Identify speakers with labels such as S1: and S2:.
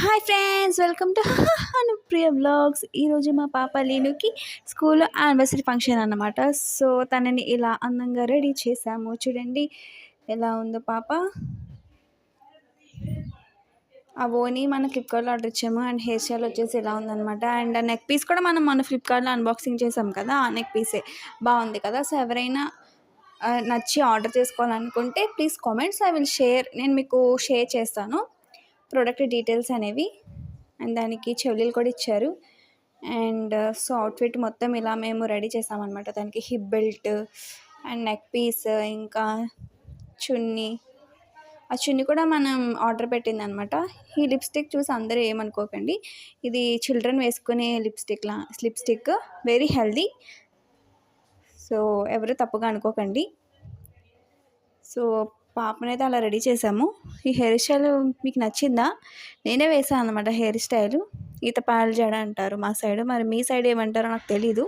S1: Hi friends, welcome to Anupriya vlogs. ఈరోజు మా పాప లీనుకి స్కూల్లో యానివర్సరీ ఫంక్షన్ అన్నమాట. సో తనని ఇలా అందంగా రెడీ చేసాము. చూడండి ఎలా ఉందో పాప. ఆ ఓని మనం ఫ్లిప్కార్ట్లో ఆర్డర్ ఇచ్చాము. అండ్ హెయిర్ స్టైల్ వచ్చేసి ఇలా ఉందన్నమాట. అండ్ నెక్ పీస్ కూడా మనం మన ఫ్లిప్కార్ట్లో అన్బాక్సింగ్ చేసాం కదా, ఆ నెక్ పీసే బాగుంది కదా. సో ఎవరైనా నచ్చి ఆర్డర్ చేసుకోవాలనుకుంటే please comments, I will share. నేను మీకు షేర్ చేస్తాను ప్రోడక్ట్ డీటెయిల్స్ అనేవి. అండ్ దానికి చెవులీలు కూడా ఇచ్చారు. అండ్ సో అవుట్ఫిట్ మొత్తం ఇలా మేము రెడీ చేసామన్నమాట. దానికి hip belt and neck piece, ఇంకా చున్నీ. ఆ చున్నీ కూడా మనం ఆర్డర్ పెట్టిందనమాట. ఈ లిప్స్టిక్ చూసి అందరూ ఏమనుకోకండి, ఇది చిల్డ్రన్ వేసుకునే లిప్స్టిక్ వెరీ హెల్దీ. సో ఎవరు తప్పుగా అనుకోకండి. సో పాపనైతే అలా రెడీ చేసాము. ఈ హెయిర్ స్టైల్ మీకు నచ్చిందా? నేనే వేసాను అనమాట హెయిర్ స్టైల్. ఈత పాయల జడ అంటారు మా సైడ్, మరి మీ సైడ్ ఏమంటారో నాకు తెలీదు.